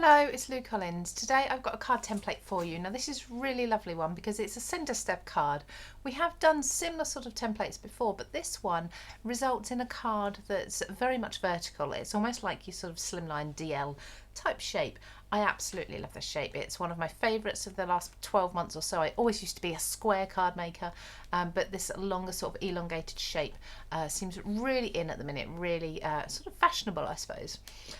Hello, it's Lou Collins. Today I've got a card template for you. Now this is a really lovely one because it's a centre step card. We have done similar sort of templates before, but this one results in a card that's very much vertical. It's almost like your sort of slimline DL type shape. I absolutely love this shape. It's one of my favourites of the last 12 months or so. I always used to be a square card maker, but this longer sort of elongated shape seems really in at the minute, really sort of fashionable, I suppose.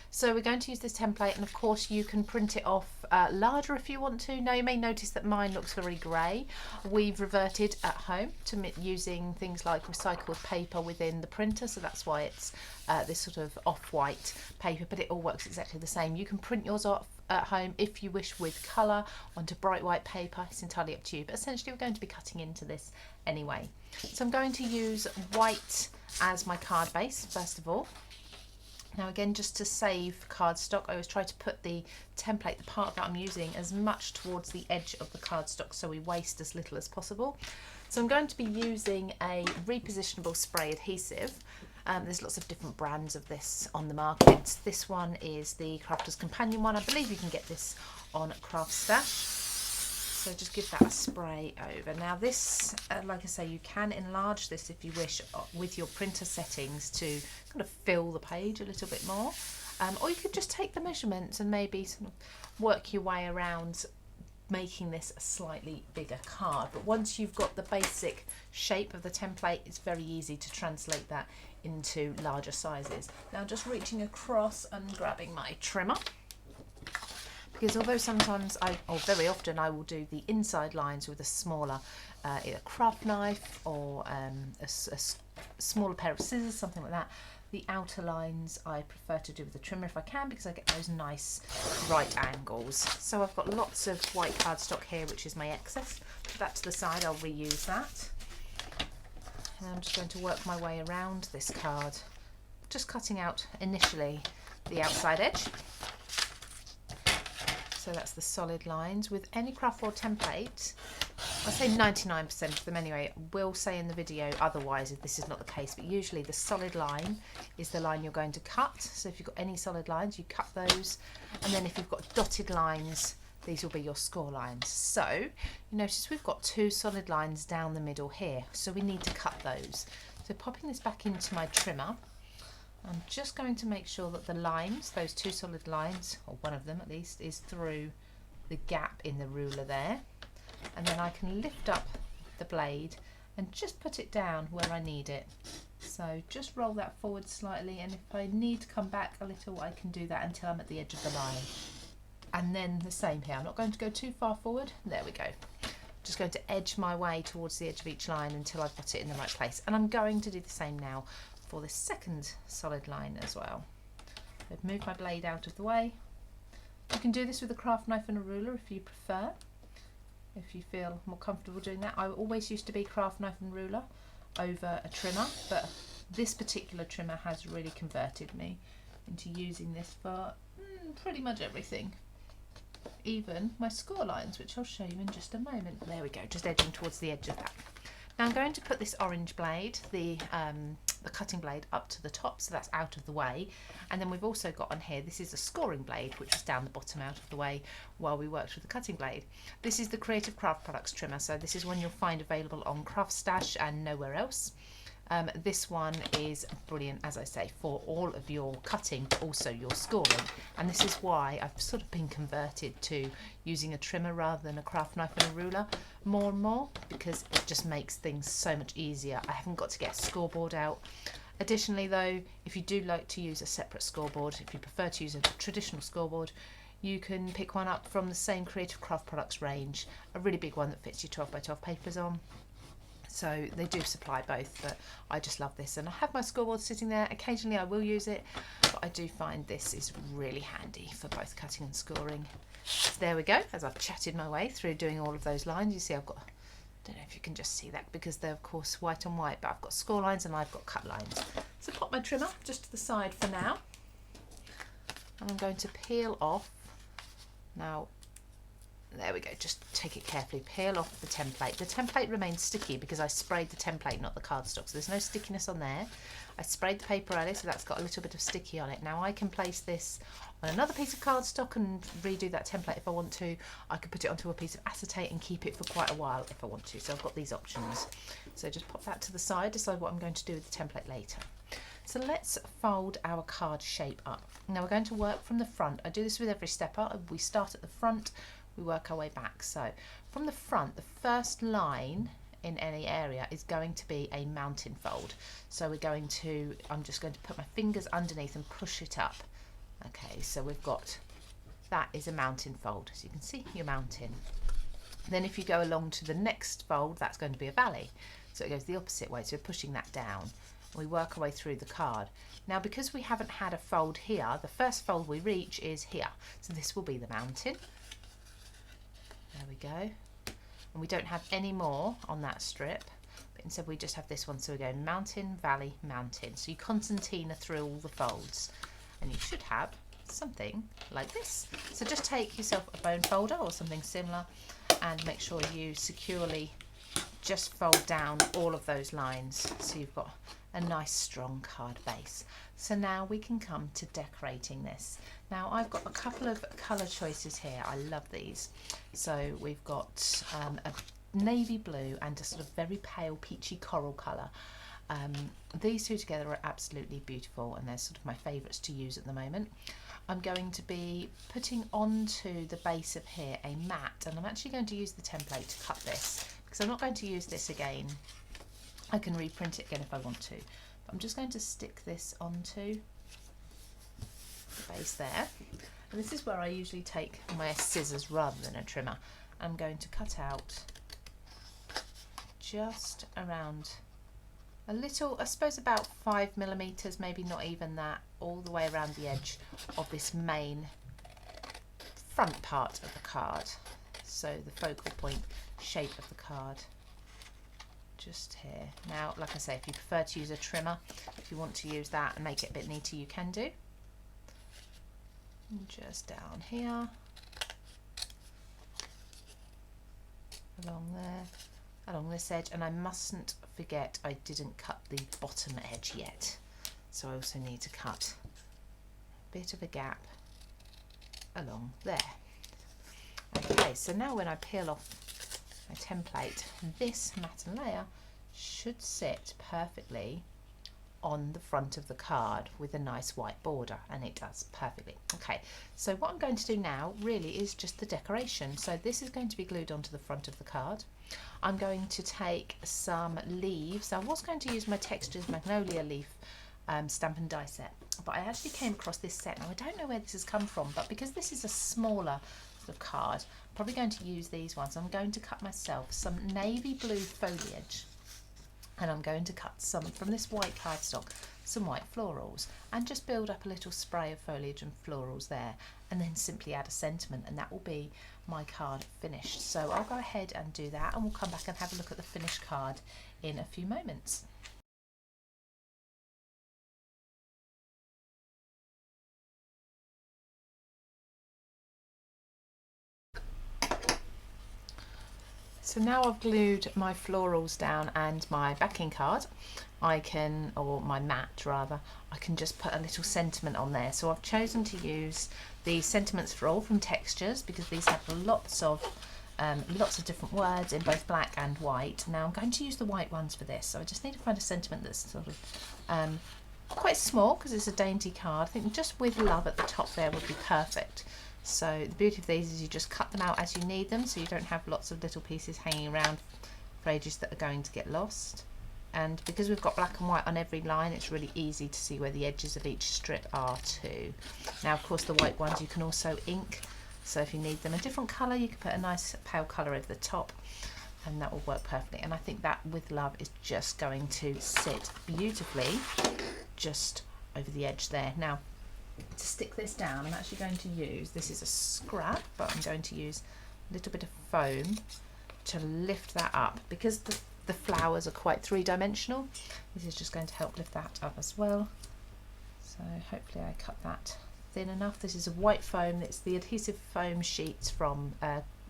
So we're going to use this template, and of course you can print it off larger if you want to. Now you may notice that mine looks very grey. We've reverted at home to using things like recycled paper within the printer, so that's why it's this sort of off-white paper, but it all works exactly the same. You can print yours off at home if you wish with colour onto bright white paper. It's entirely up to you, but essentially we're going to be cutting into this anyway. So I'm going to use white as my card base first of all. Now again, just to save cardstock, I always try to put the template, the part that I'm using, as much towards the edge of the cardstock so we waste as little as possible. So I'm going to be using a repositionable spray adhesive. There's lots of different brands of this on the market. This one is the Crafter's Companion one. I believe you can get this on Craft Stash. So just give that a spray over. Now this, like I say, you can enlarge this if you wish with your printer settings to kind of fill the page a little bit more. Or you could just take the measurements and maybe sort of work your way around making this a slightly bigger card. But once you've got the basic shape of the template, it's very easy to translate that into larger sizes. Now just reaching across and grabbing my trimmer, because although sometimes or very often I will do the inside lines with a smaller either craft knife or a smaller pair of scissors, something like that, the outer lines I prefer to do with a trimmer if I can, because I get those nice right angles. So I've got lots of white cardstock here, which is my excess. Put that to the side, I'll reuse that. And I'm just going to work my way around this card, just cutting out initially the outside edge. So that's the solid lines. With any Craftford template, I say 99% of them anyway, will say in the video otherwise if this is not the case, but usually the solid line is the line you're going to cut. So if you've got any solid lines, you cut those, and then if you've got dotted lines, these will be your score lines. So you notice we've got two solid lines down the middle here, so we need to cut those. So popping this back into my trimmer, I'm just going to make sure that the lines, those two solid lines, or one of them at least, is through the gap in the ruler there. And then I can lift up the blade and just put it down where I need it. So just roll that forward slightly, and if I need to come back a little, I can do that until I'm at the edge of the line. And then the same here, I'm not going to go too far forward. There we go. Just going to edge my way towards the edge of each line until I've got it in the right place. And I'm going to do the same now for this second solid line as well. I've moved my blade out of the way. You can do this with a craft knife and a ruler if you prefer, if you feel more comfortable doing that. I always used to be craft knife and ruler over a trimmer, but this particular trimmer has really converted me into using this for pretty much everything. Even my score lines, which I'll show you in just a moment. There we go, just edging towards the edge of that. Now I'm going to put this orange blade, the cutting blade, up to the top, so that's out of the way. And then we've also got on here, this is a scoring blade, which was down the bottom out of the way while we worked with the cutting blade. This is the Creative Craft Products trimmer, so this is one you'll find available on Craft Stash and nowhere else. This one is brilliant, as I say, for all of your cutting, but also your scoring. And this is why I've sort of been converted to using a trimmer rather than a craft knife and a ruler more and more, because it just makes things so much easier. I haven't got to get a scoreboard out. Additionally though, if you do like to use a separate scoreboard, if you prefer to use a traditional scoreboard, you can pick one up from the same Creative Craft Products range, a really big one that fits your 12 by 12 papers on. So they do supply both, but I just love this, and I have my scoreboard sitting there. Occasionally I will use it, but I do find this is really handy for both cutting and scoring. So there we go. As I've chatted my way through doing all of those lines, you see I've got, I don't know if you can just see that because they're of course white on white, but I've got score lines and I've got cut lines. So pop my trimmer just to the side for now, and I'm going to peel off. Now there we go, just take it carefully, peel off the template. The template remains sticky because I sprayed the template, not the cardstock, so there's no stickiness on there. I sprayed the paper earlier, so that's got a little bit of sticky on it. Now I can place this on another piece of cardstock and redo that template if I want to. I could put it onto a piece of acetate and keep it for quite a while if I want to, so I've got these options. So just pop that to the side, decide what I'm going to do with the template later. So let's fold our card shape up. Now we're going to work from the front. I do this with every step up. We start at the front, we work our way back. So from the front, the first line in any area is going to be a mountain fold. So I'm just going to put my fingers underneath and push it up. Okay, so we've got, that is a mountain fold. So you can see your mountain. Then if you go along to the next fold, that's going to be a valley. So it goes the opposite way, so we're pushing that down. We work our way through the card. Now because we haven't had a fold here, the first fold we reach is here. So this will be the mountain. There we go. And we don't have any more on that strip, but instead we just have this one. So we go mountain, valley, mountain. So you concertina through all the folds and you should have something like this. So just take yourself a bone folder or something similar and make sure you securely just fold down all of those lines so you've got a nice strong card base. So now we can come to decorating this. Now I've got a couple of colour choices here. I love these. So we've got a navy blue and a sort of very pale peachy coral colour. These two together are absolutely beautiful and they're sort of my favourites to use at the moment. I'm going to be putting onto the base of here a mat, and I'm actually going to use the template to cut this because I'm not going to use this again. I can reprint it again if I want to, but I'm just going to stick this onto the base there. And this is where I usually take my scissors rather than a trimmer. I'm going to cut out just around a little, I suppose about 5mm, maybe not even that, all the way around the edge of this main front part of the card. So the focal point shape of the card. Just here. Now, like I say, if you prefer to use a trimmer, if you want to use that and make it a bit neater, you can do. And just down here, along there, along this edge, and I mustn't forget I didn't cut the bottom edge yet, so I also need to cut a bit of a gap along there. Okay, so now when I peel off my template, this matte layer should sit perfectly on the front of the card with a nice white border, and it does perfectly. Okay, so what I'm going to do now really is just the decoration. So this is going to be glued onto the front of the card. I'm going to take some leaves. I was going to use my Textures Magnolia leaf stamp and die set, but I actually came across this set. Now I don't know where this has come from, but because this is a smaller sort of card, I'm probably going to use these ones. I'm going to cut myself some navy blue foliage, and I'm going to cut some from this white cardstock, some white florals, and just build up a little spray of foliage and florals there, and then simply add a sentiment, and that will be my card finished. So I'll go ahead and do that, and we'll come back and have a look at the finished card in a few moments. So now I've glued my florals down and my backing card, I can, or my mat rather, I can just put a little sentiment on there. So I've chosen to use the sentiments for all from Textures because these have lots of different words in both black and white. Now I'm going to use the white ones for this, so I just need to find a sentiment that's sort of quite small because it's a dainty card. I think just with love at the top there would be perfect. So the beauty of these is you just cut them out as you need them, so you don't have lots of little pieces hanging around for ages that are going to get lost. And because we've got black and white on every line, it's really easy to see where the edges of each strip are too. Now of course the white ones you can also ink, so if you need them a different colour you can put a nice pale colour over the top and that will work perfectly. And I think that with love is just going to sit beautifully just over the edge there. Now to stick this down, I'm actually going to use, this is a scrap, but I'm going to use a little bit of foam to lift that up because the flowers are quite three-dimensional. This is just going to help lift that up as well. So hopefully I cut that thin enough. This is a white foam, it's the adhesive foam sheets from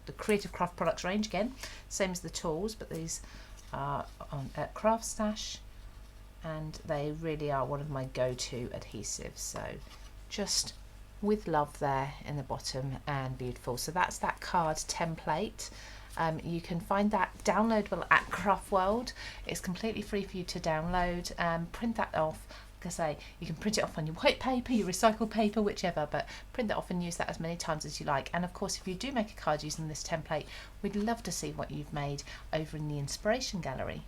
the Creative Craft products range again, same as the tools, but these are at Craft Stash, and they really are one of my go-to adhesives. So just with love there in the bottom, and beautiful. So that's that card template. You can find that downloadable at Craftworld. It's completely free for you to download. Print that off. Like I say, you can print it off on your white paper, your recycled paper, whichever, but print that off and use that as many times as you like. And of course, if you do make a card using this template, we'd love to see what you've made over in the inspiration gallery.